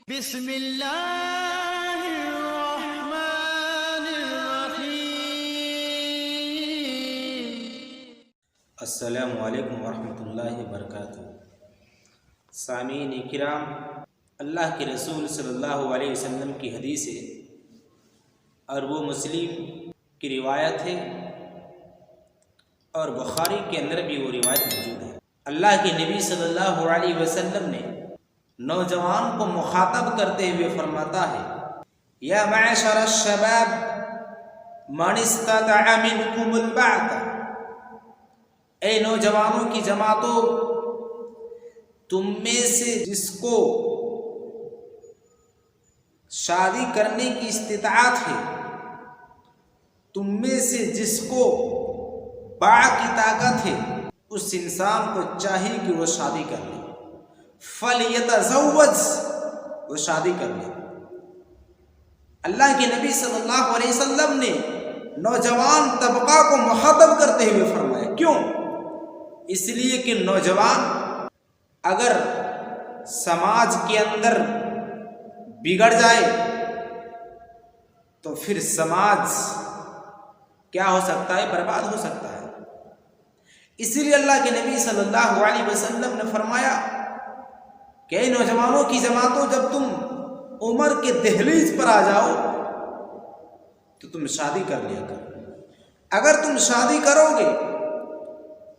بسم اللہ الرحمن الرحیم۔ السلام علیکم ورحمۃ اللہ وبرکاتہ۔ سامعین کرام، اللہ کے رسول صلی اللہ علیہ وسلم کی حدیث ہے اور وہ مسلم کی روایت ہے اور بخاری کے اندر بھی وہ روایت موجود ہے۔ اللہ کے نبی صلی اللہ علیہ وسلم نے نوجوان کو مخاطب کرتے ہوئے فرماتا ہے، یا معشر الشباب من استطاع منکم الباءۃ، اے نوجوانوں کی جماعتوں، تم میں سے جس کو شادی کرنے کی استطاعت ہے، تم میں سے جس کو باع کی طاقت ہے، اس انسان کو چاہیے کہ وہ شادی کر لے، فَلْيَتَزَوَّجْ، وہ شادی کر لے۔ اللہ کے نبی صلی اللہ علیہ وسلم نے نوجوان طبقہ کو مخاطب کرتے ہوئے فرمایا، کیوں؟ اس لیے کہ نوجوان اگر سماج کے اندر بگڑ جائے تو پھر سماج کیا ہو سکتا ہے؟ برباد ہو سکتا ہے۔ اسی لیے اللہ کے نبی صلی اللہ علیہ وسلم نے فرمایا کہ اے نوجوانوں کی جماعتوں، جب تم عمر کے دہلیز پر آ جاؤ تو تم شادی کر لیا کرو۔ اگر تم شادی کرو گے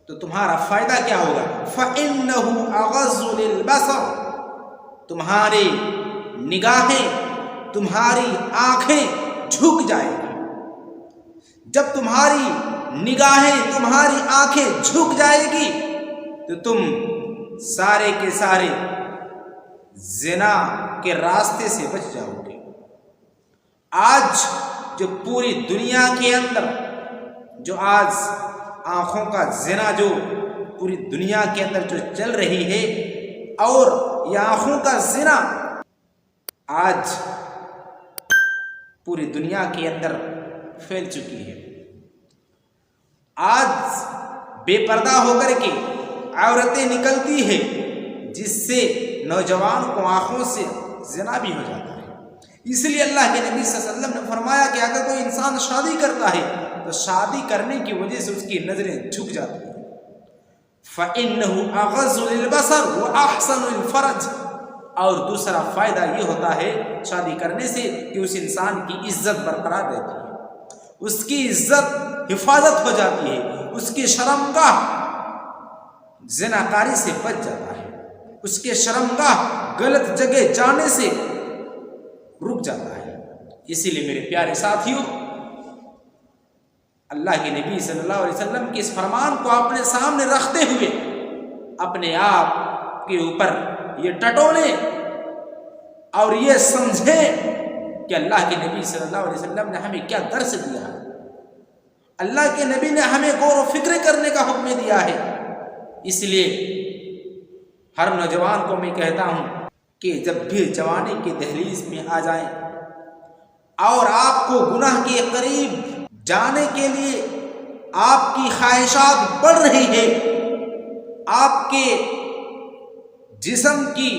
تو تمہارا فائدہ کیا ہوگا؟ فَإِنَّهُ أَغَضُّ لِلْبَصَرِ، تمہاری نگاہیں، تمہاری آنکھیں جھک جائیں گی۔ جب تمہاری نگاہیں، تمہاری آنکھیں جھک جائے گی تو تم سارے کے سارے زنا کے راستے سے بچ جاؤ گے۔ آج جو پوری دنیا کے اندر جو آج آنکھوں کا زنا جو پوری دنیا کے اندر جو چل رہی ہے، اور یہ آنکھوں کا زنا آج پوری دنیا کے اندر پھیل چکی ہے۔ آج بے پردہ ہو کر کے عورتیں نکلتی ہے، جس سے نوجوان کو آنکھوں سے زنا بھی ہو جاتا ہے۔ اس لیے اللہ کے نبی صلی اللہ علیہ وسلم نے فرمایا کہ اگر کوئی انسان شادی کرتا ہے تو شادی کرنے کی وجہ سے اس کی نظریں جھک جاتی ہیں۔ فَإِنَّهُ أَغَضُّ لِلْبَصَرِ وَأَحْسَنُ لِلْفَرْجِ، اور دوسرا فائدہ یہ ہوتا ہے شادی کرنے سے کہ اس انسان کی عزت برقرار رہتی ہے، اس کی عزت حفاظت ہو جاتی ہے، اس کی شرمگاہ زناکاری سے بچ جاتا ہے، اس کے شرمگاہ غلط جگہ جانے سے رک جاتا ہے۔ اسی لیے میرے پیارے ساتھیوں، اللہ کے نبی صلی اللہ علیہ وسلم کے اس فرمان کو اپنے سامنے رکھتے ہوئے اپنے آپ کے اوپر یہ ٹٹولیں اور یہ سمجھیں کہ اللہ کے نبی صلی اللہ علیہ وسلم نے ہمیں کیا درس دیا ہے۔ اللہ کے نبی نے ہمیں غور و فکر کرنے کا حکم دیا ہے۔ اس لیے ہر نوجوان کو میں کہتا ہوں کہ جب بھی جوانی کی دہلیز میں آ جائیں اور آپ کو گناہ کے قریب جانے کے لیے آپ کی خواہشات بڑھ رہی ہے، آپ کے جسم کی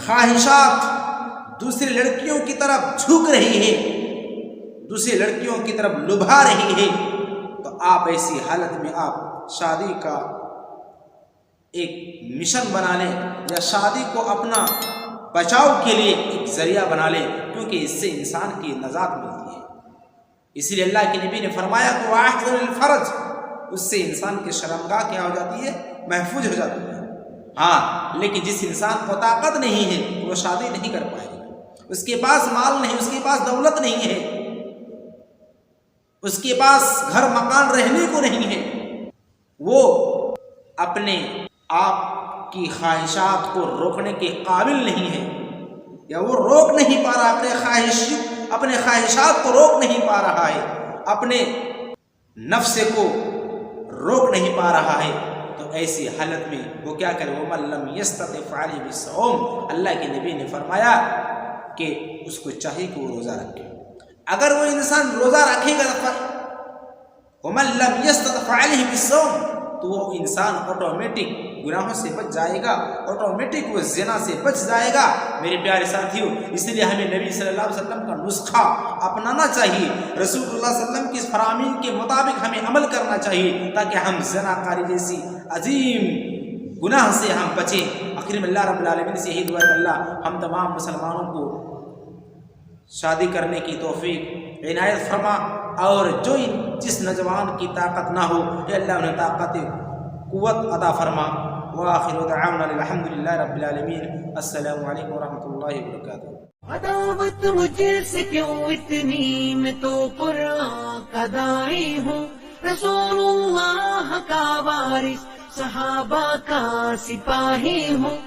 خواہشات دوسری لڑکیوں کی طرف جھک رہی ہے، دوسری لڑکیوں کی طرف لبھا رہی ہے، تو آپ ایسی حالت میں آپ شادی کا ایک مشن بنا لیں، یا شادی کو اپنا بچاؤ کے لیے ایک ذریعہ بنا لیں، کیونکہ اس سے انسان کی نجات ملتی ہے۔ اس لیے اللہ کے نبی نے فرمایا کہ وَأَحْسَنُ لِلْفَرْجِ، اس سے انسان کی شرمگاہ کیا ہو جاتی ہے؟ محفوظ ہو جاتی ہے۔ ہاں، لیکن جس انسان کو طاقت نہیں ہے وہ شادی نہیں کر پائے گا، اس کے پاس مال نہیں، اس کے پاس دولت نہیں ہے، اس کے پاس گھر مکان رہنے کو نہیں ہے، وہ اپنے آپ کی خواہشات کو روکنے کے قابل نہیں ہے، یا وہ روک نہیں پا رہا، اپنے خواہشات کو روک نہیں پا رہا ہے، اپنے نفس کو روک نہیں پا رہا ہے، تو ایسی حالت میں وہ کیا کرے؟ وَمَن لَّمْ يَسْتَطِعْ فَعَلَيْهِ بِالصَّوْمِ، اللہ کے نبی نے فرمایا کہ اس کو چاہیے کہ وہ روزہ رکھے۔ اگر وہ انسان روزہ رکھے گا، وَمَن لَّمْ يَسْتَطِعْ فَعَلَيْهِ بِالصَّوْمِ، تو وہ انسان آٹومیٹک گناہوں سے بچ جائے گا، آٹومیٹک وہ زنا سے بچ جائے گا۔ میرے پیارے ساتھیوں، اس لیے ہمیں نبی صلی اللہ علیہ وسلم کا نسخہ اپنانا چاہیے، رسول اللہ صلی اللہ علیہ وسلم کی فرامین کے مطابق ہمیں عمل کرنا چاہیے تاکہ ہم زنا کاری جیسی عظیم گناہ سے ہم بچیں۔ آخر میں اللہ رب العالمین سے یہی دعا ہے کہ اللہ ہم تمام مسلمانوں کو شادی کرنے کی توفیق عنایت فرما، اور جو جس نوجوان کی طاقت نہ ہو اے اللہ انہیں طاقت قوت عطا فرما۔ وآخر دعوانا الحمد للہ رب العالمین۔ السلام علیکم ورحمۃ اللہ وبرکاتہ۔ عداوت مجھ سے کیوں اتنی، میں تو قرآن کا داعی ہوں، رسول اللہ کا وارث، صحابہ کا سپاہی ہوں۔